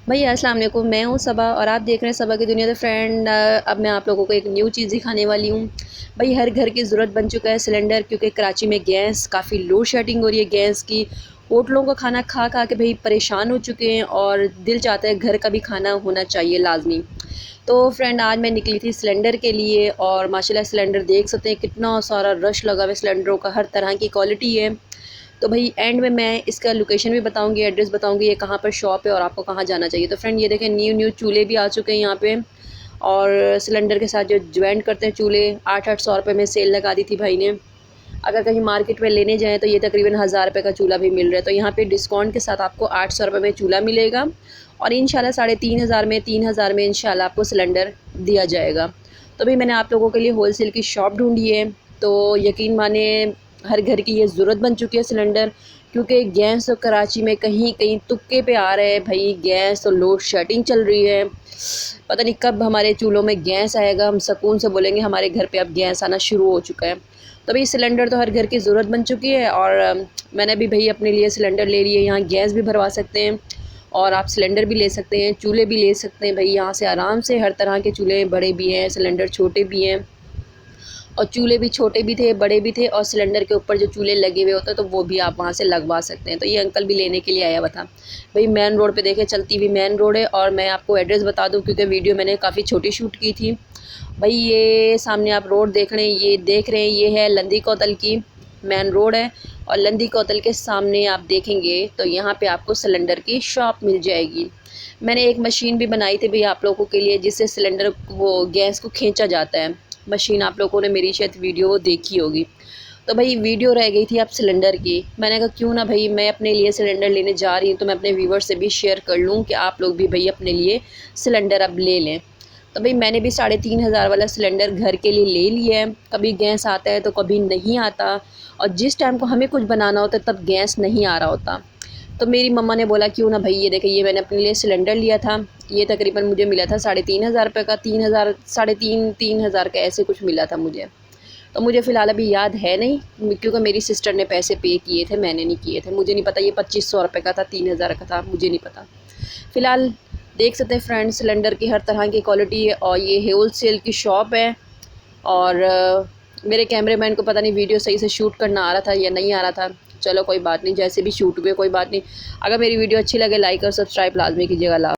भैया अस्सलाम वालेकुम, मैं हूँ सबा और आप देख रहे हैं सबा की दुनिया। तो फ्रेंड, अब मैं आप लोगों को एक न्यू चीज़ दिखाने वाली हूँ। भाई हर घर की ज़रूरत बन चुका है सिलेंडर, क्योंकि कराची में गैस काफ़ी लोड शेडिंग हो रही है गैस की। होटलों का खाना खा खा के भाई परेशान हो चुके हैं और दिल चाहता है घर का भी खाना होना चाहिए लाजमी। तो फ्रेंड, आज मैं निकली थी सिलेंडर के लिए और माशाल्लाह सिलेंडर देख सकते हैं कितना सारा रश लगा हुआ है सिलेंडरों का, हर तरह की क्वालिटी है। तो भाई एंड में मैं इसका लोकेशन भी बताऊंगी, एड्रेस बताऊंगी, ये कहाँ पर शॉप है और आपको कहाँ जाना चाहिए। तो फ्रेंड, ये देखें न्यू न्यू चूल्हे भी आ चुके हैं यहाँ पे, और सिलेंडर के साथ जो ज्वाइंट करते हैं चूल्हे, 800 रुपये में सेल लगा दी थी भाई ने। अगर कहीं मार्केट में लेने जाएँ तो ये तकरीबन 1000 रुपये का चूल्हा भी मिल रहा है। तो यहाँ पे डिस्काउंट के साथ आपको 800 रुपये में चूल्हा मिलेगा और इंशाल्लाह 3500 में, 3000 में इंशाल्लाह आपको सिलेंडर दिया जाएगा। तो भाई मैंने आप लोगों के लिए होलसेल की शॉप ढूंढी है। तो यकीन माने, हर घर की ये ज़रूरत बन चुकी है सिलेंडर, क्योंकि गैस तो कराची में कहीं कहीं तुक्के पे आ रहे हैं भाई। गैस तो लोड शेडिंग चल रही है, पता नहीं कब हमारे चूल्हों में गैस आएगा, हम सुकून से बोलेंगे हमारे घर पे अब गैस आना शुरू हो चुका है। तो भाई सिलेंडर तो हर घर की ज़रूरत बन चुकी है और मैंने भी भाई अपने लिए सिलेंडर ले लिए। यहाँ गैस भी भरवा सकते हैं और आप सिलेंडर भी ले सकते हैं, चूल्हे भी ले सकते हैं भाई यहाँ से आराम से। हर तरह के चूल्हे, बड़े भी हैं सिलेंडर, छोटे भी हैं। और चूल्हे भी छोटे भी थे, बड़े भी थे, और सिलेंडर के ऊपर जो चूल्हे लगे हुए होते हैं तो वो भी आप वहाँ से लगवा सकते हैं। तो ये अंकल भी लेने के लिए आया हुआ था भाई। मेन रोड पे देखे, चलती हुई मेन रोड है। और मैं आपको एड्रेस बता दूँ क्योंकि वीडियो मैंने काफ़ी छोटी शूट की थी भाई। ये सामने आप रोड देख रहे हैं, ये देख रहे हैं, ये है लंदी कोतल की मेन रोड है। और लंदी कोतल के सामने आप देखेंगे तो यहाँ पे आपको सिलेंडर की शॉप मिल जाएगी। मैंने एक मशीन भी बनाई थी भाई आप लोगों के लिए, जिससे सिलेंडर वो गैस को खींचा जाता है। मशीन आप लोगों ने मेरी शायद वीडियो देखी होगी। तो भाई वीडियो रह गई थी अब सिलेंडर की, मैंने कहा क्यों ना भाई मैं अपने लिए सिलेंडर लेने जा रही हूँ तो मैं अपने व्यूवर्स से भी शेयर कर लूँ कि आप लोग भी भाई अपने लिए सिलेंडर अब ले लें। तो भाई मैंने भी 3500 वाला सिलेंडर घर के लिए ले लिया है। कभी गैस आता है तो कभी नहीं आता, और जिस टाइम को हमें कुछ बनाना होता है तब गैस नहीं आ रहा होता। तो मेरी मम्मा ने बोला क्यों ना भाई, ये देखिए ये मैंने अपने लिए सिलेंडर लिया था। ये तकरीबन मुझे मिला था 3500 रुपये का, 3000, 3500 का ऐसे कुछ मिला था मुझे। तो मुझे फ़िलहाल अभी याद है नहीं, क्योंकि मेरी सिस्टर ने पैसे पे किए थे, मैंने नहीं किए थे। मुझे नहीं पता ये 2500 रुपये का था, 3000 का था, मुझे नहीं पता। फ़िलहाल देख सकते हैं फ्रेंड, सिलेंडर की हर तरह की क्वालिटी है और ये होल सेल की शॉप है। और मेरे कैमरामैन को पता नहीं वीडियो सही से शूट करना आ रहा था या नहीं आ रहा था। चलो कोई बात नहीं, जैसे भी शूट हुए कोई बात नहीं। अगर मेरी वीडियो अच्छी लगे लाइक और सब्सक्राइब लाजमी कीजिएगा।